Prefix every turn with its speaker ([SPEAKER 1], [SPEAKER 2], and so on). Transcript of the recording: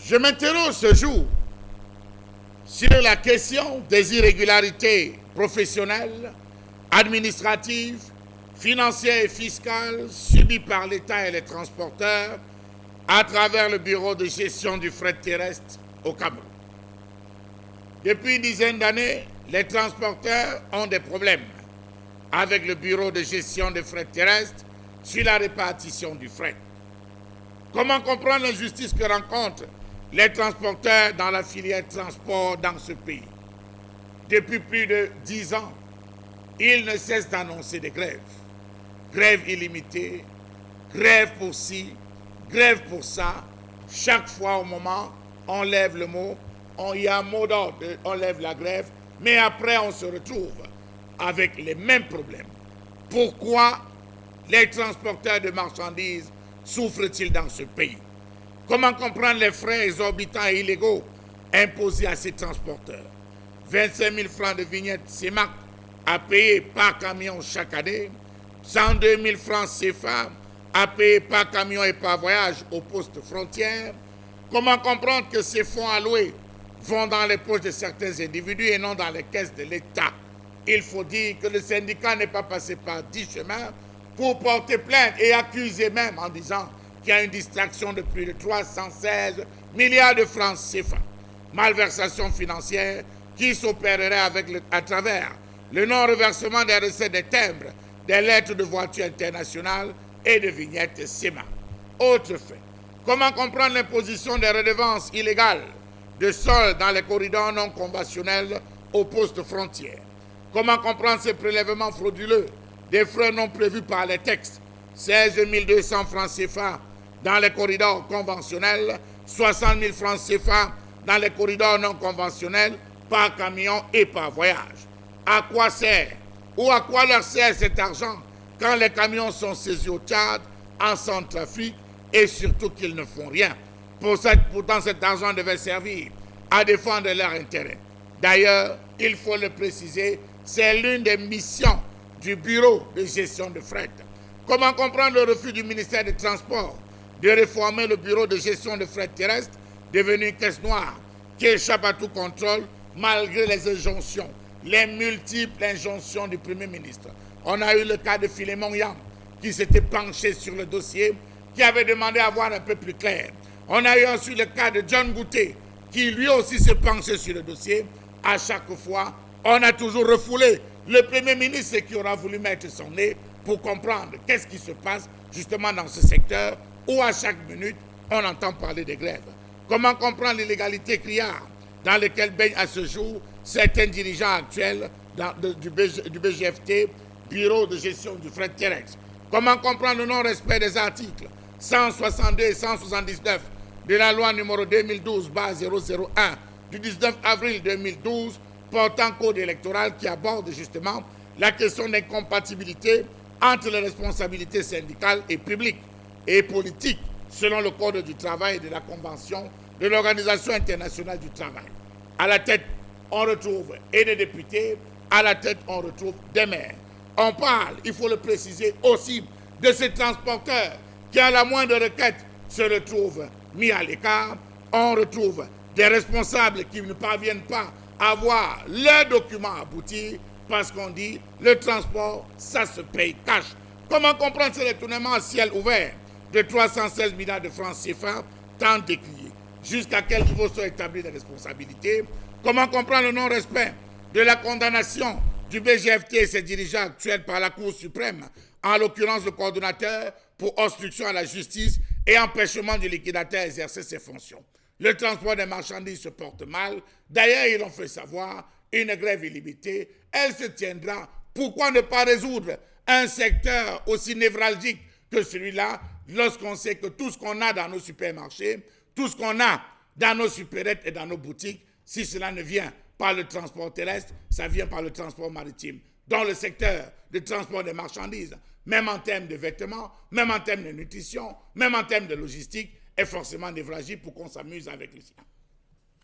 [SPEAKER 1] Je m'interroge ce jour sur la question des irrégularités professionnelles, administratives, financières et fiscales subies par l'État et les transporteurs à travers le Bureau de gestion du fret terrestre au Cameroun. Depuis une dizaine d'années, les transporteurs ont des problèmes avec le Bureau de gestion du fret terrestre sur la répartition du fret. Comment comprendre l'injustice que rencontrent les transporteurs dans la filière transport dans ce pays? Depuis plus de 10 ans, ils ne cessent d'annoncer des grèves. Grève illimitée, grève pour ci, grève pour ça. Chaque fois au moment, on lève le mot, il y a un mot d'ordre, on lève la grève, mais après on se retrouve avec les mêmes problèmes. Pourquoi les transporteurs de marchandises souffrent-ils dans ce pays? Comment comprendre les frais exorbitants et illégaux imposés à ces transporteurs? 25 000 francs de vignette CEMAC à payer par camion chaque année, 102 000 francs CFA à payer par camion et par voyage aux postes frontières. Comment comprendre que ces fonds alloués vont dans les poches de certains individus et non dans les caisses de l'État? Il faut dire que le syndicat n'est pas passé par 10 chemins pour porter plainte et accuser même en disant qu'il y a une distraction de plus de 316 milliards de francs CFA. Malversation financière qui s'opérerait à travers le non-reversement des recettes des timbres, des lettres de voitures internationales et de vignettes CEMA. Autre fait, comment comprendre l'imposition des redevances illégales de sol dans les corridors non conventionnels aux postes frontières? Comment comprendre ces prélèvements frauduleux des frais non prévus par les textes? 16 200 francs CFA dans les corridors conventionnels, 60 000 francs CFA dans les corridors non conventionnels par camion et par voyage. À quoi sert ou à quoi leur sert cet argent quand les camions sont saisis au Tchad, en Centrafrique et surtout qu'ils ne font rien? Pourtant cet argent devait servir à défendre leurs intérêts. D'ailleurs, il faut le préciser, c'est l'une des missions du Bureau de gestion de fret. Comment comprendre le refus du ministère des Transports de réformer le Bureau de gestion de fret terrestre, devenu une caisse noire, qui échappe à tout contrôle malgré les injonctions, les multiples injonctions du Premier ministre? On a eu le cas de Philémon Yam, qui s'était penché sur le dossier, qui avait demandé à voir un peu plus clair. On a eu ensuite le cas de John Gouté, qui lui aussi s'est penché sur le dossier. À chaque fois, on a toujours refoulé le Premier ministre qui aura voulu mettre son nez pour comprendre qu'est-ce qui se passe justement dans ce secteur où à chaque minute, on entend parler des grèves. Comment comprendre l'illégalité criarde dans laquelle baignent à ce jour certains dirigeants actuels du BGFT, Bureau de gestion du fret terrestre? Comment comprendre le non-respect des articles 162 et 179 de la loi numéro 2012-001 du 19 avril 2012 portant code électoral qui aborde justement la question d'incompatibilité entre les responsabilités syndicales et publiques et politiques selon le Code du travail et de la Convention de l'Organisation internationale du travail. À la tête, on retrouve et des députés, à la tête, on retrouve des maires. On parle, il faut le préciser aussi, de ces transporteurs qui, à la moindre requête, se retrouvent mis à l'écart. On retrouve des responsables qui ne parviennent pas à avoir leurs documents aboutis parce qu'on dit le transport, ça se paye cash. Comment comprendre ce détournement à ciel ouvert de 316 milliards de francs CFA tant décriés? Jusqu'à quel niveau sont établies les responsabilités? Comment comprendre le non-respect de la condamnation du BGFT et ses dirigeants actuels par la Cour suprême, en l'occurrence le coordonnateur pour obstruction à la justice et empêchement du liquidateur d'exercer ses fonctions? Le transport des marchandises se porte mal. D'ailleurs, ils ont fait savoir une grève illimitée. Elle se tiendra. Pourquoi ne pas résoudre un secteur aussi névralgique que celui-là lorsqu'on sait que tout ce qu'on a dans nos supermarchés, tout ce qu'on a dans nos supérettes et dans nos boutiques, si cela ne vient par le transport terrestre, ça vient par le transport maritime. Dans le secteur du transport des marchandises, même en termes de vêtements, même en termes de nutrition, même en termes de logistique, est forcément névralgique pour qu'on s'amuse avec les siens.